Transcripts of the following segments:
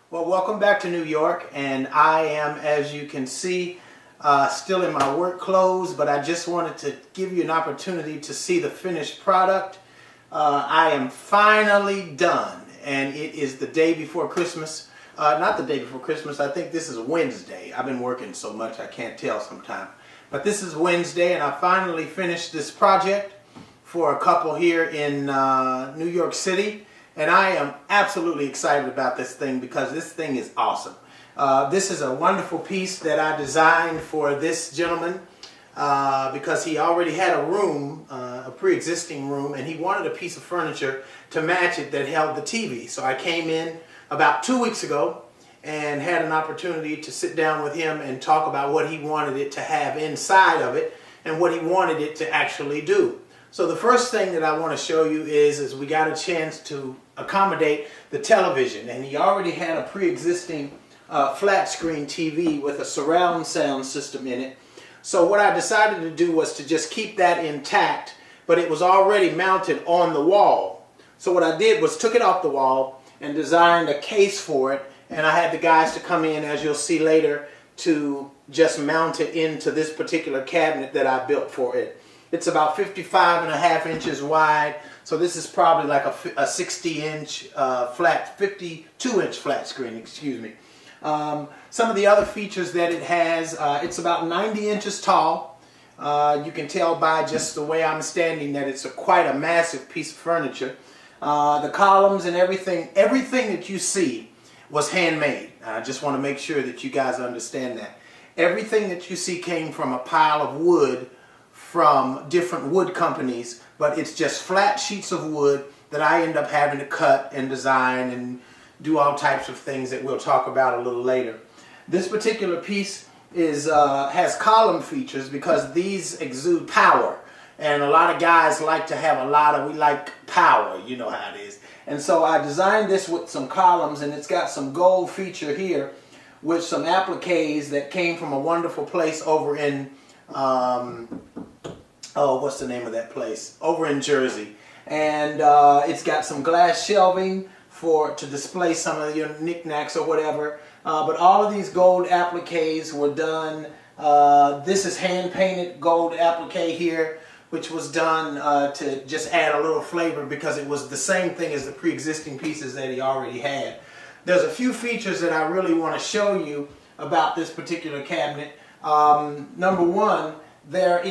Well, welcome back to New York, and I am, as you can see, still in my work clothes, but I just wanted to give you an opportunity to see the finished product. I am finally done, and it is the day before Christmas. Not the day before Christmas, I think this is Wednesday. I've been working so much I can't tell sometimes. But this is Wednesday, and I finally finished this project for a couple here in New York City. And I am absolutely excited about this thing because this thing is awesome. This is a wonderful piece that I designed for this gentleman because he already had a room, a pre-existing room, and he wanted a piece of furniture to match it that held the TV. So I came in about 2 weeks ago and had an opportunity to sit down with him and talk about what he wanted it to have inside of it and what he wanted it to actually do. So the first thing that I want to show you is we got a chance to accommodate the television, and he already had a pre-existing flat screen TV with a surround sound system in it. So what I decided to do was to just keep that intact, but it was already mounted on the wall. So what I did was took it off the wall and designed a case for it, and I had the guys to come in, as you'll see later, to just mount it into this particular cabinet that I built for it. It's about 55.5 inches wide, so this is probably like a 60-inch flat, 52-inch flat screen, excuse me. Some of the other features that it has, it's about 90 inches tall. You can tell by just the way I'm standing that it's quite a massive piece of furniture. The columns and everything that you see was handmade. I just want to make sure that you guys understand that. Everything that you see came from a pile of wood from different wood companies, but it's just flat sheets of wood that I end up having to cut and design and do all types of things that we'll talk about a little later. This particular piece has column features because these exude power, and a lot of guys like to have we like power, you know how it is. And so I designed this with some columns, and it's got some gold feature here with some appliques that came from a wonderful place over in what's the name of that place? Over in Jersey. And it's got some glass shelving to display some of your knickknacks or whatever. But all of these gold appliques were done. This is hand-painted gold applique here, which was done to just add a little flavor because it was the same thing as the pre-existing pieces that he already had. There's a few features that I really want to show you about this particular cabinet. Number one, there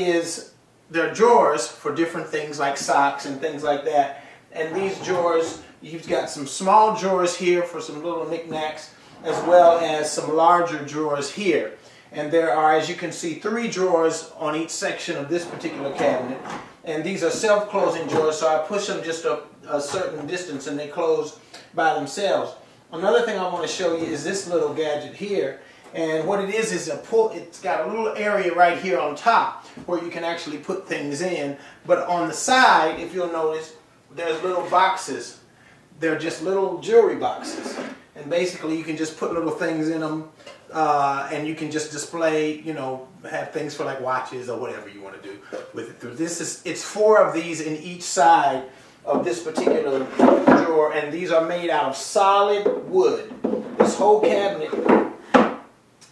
are drawers for different things like socks and things like that. And these drawers, you've got some small drawers here for some little knickknacks, as well as some larger drawers here. And there are, as you can see, 3 drawers on each section of this particular cabinet. And these are self-closing drawers, so I push them just a certain distance and they close by themselves. Another thing I want to show you is this little gadget here. And what it is it's got a little area right here on top where you can actually put things in. But on the side, if you'll notice, there's little boxes. They're just little jewelry boxes. And basically you can just put little things in them and you can just display, have things for like watches or whatever you want to do with it. It's 4 of these in each side of this particular drawer, and these are made out of solid wood. This whole cabinet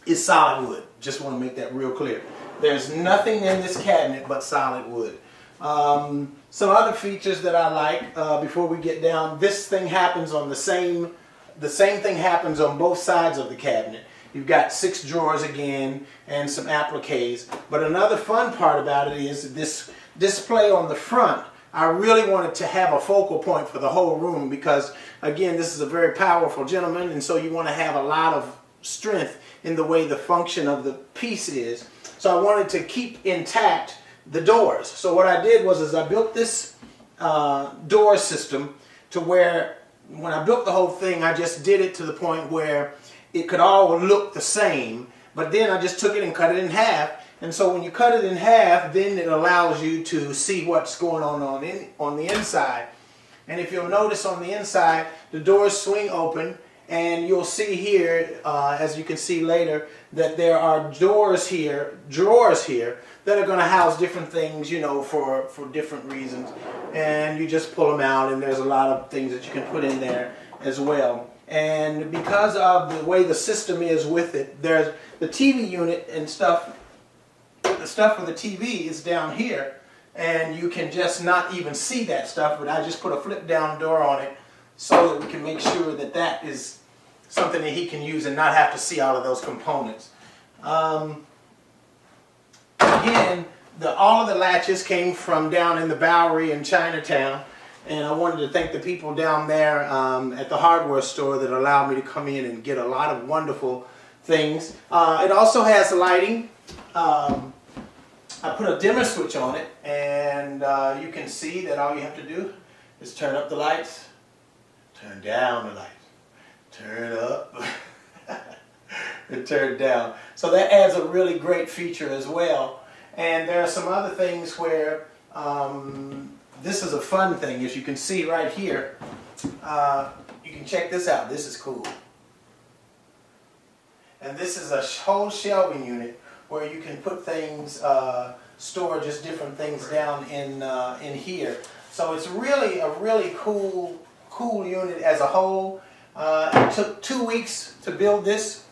is solid wood. Just want to make that real clear. There's nothing in this cabinet but solid wood. Some other features that I like before we get down, this thing happens on the same thing happens on both sides of the cabinet. You've got 6 drawers again and some appliques. But another fun part about it is this display on the front. I really wanted to have a focal point for the whole room because, again, this is a very powerful gentleman, and so you want to have a lot of strength in the way the function of the piece is. So I wanted to keep intact the doors. So what I did was I built this door system to where when I built the whole thing, I just did it to the point where it could all look the same, but then I just took it and cut it in half. And so when you cut it in half, then it allows you to see what's going on the inside. And if you'll notice on the inside, the doors swing open, and you'll see here, as you can see later, that there are drawers here that are going to house different things, for different reasons. And you just pull them out, and there's a lot of things that you can put in there as well. And because of the way the system is with it, there's the TV unit and stuff. The stuff for the TV is down here, and you can just not even see that stuff, but I just put a flip down door on it so that we can make sure that that is something that he can use and not have to see all of those components. Again, all of the latches came from down in the Bowery in Chinatown, and I wanted to thank the people down there at the hardware store that allowed me to come in and get a lot of wonderful things. It also has lighting. I put a dimmer switch on it, and you can see that all you have to do is turn up the lights, turn down the lights, turn up, and turn down. So that adds a really great feature as well. And there are some other things where this is a fun thing. As you can see right here, you can check this out. This is cool. And this is a whole shelving unit where you can put things, store just different things down in here. So it's really a really cool unit as a whole. It took 2 weeks to build this,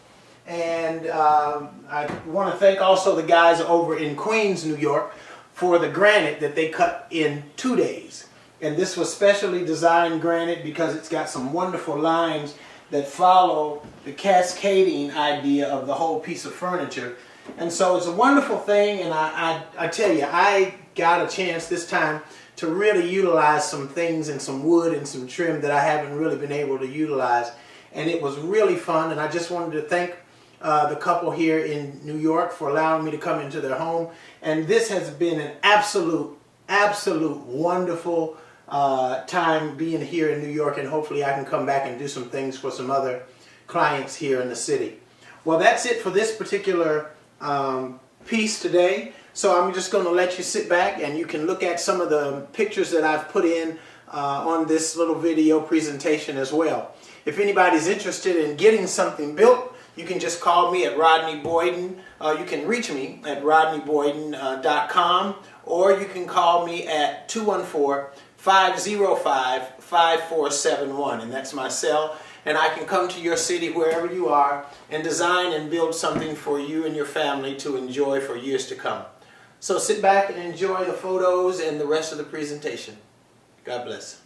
and I want to thank also the guys over in Queens, New York, for the granite that they cut in 2 days. And this was specially designed granite because it's got some wonderful lines that follow the cascading idea of the whole piece of furniture. And so it's a wonderful thing, and I tell you, I got a chance this time to really utilize some things and some wood and some trim that I haven't really been able to utilize. And it was really fun, and I just wanted to thank the couple here in New York for allowing me to come into their home. And this has been an absolute wonderful time being here in New York, and hopefully I can come back and do some things for some other clients here in the city. Well, that's it for this particular piece today. So I'm just going to let you sit back and you can look at some of the pictures that I've put in on this little video presentation as well. If anybody's interested in getting something built, you can just call me at Rodney Boyden. You can reach me at rodneyboyden.com, or you can call me at 214-505-5471, and that's my cell. And I can come to your city wherever you are and design and build something for you and your family to enjoy for years to come. So sit back and enjoy the photos and the rest of the presentation. God bless.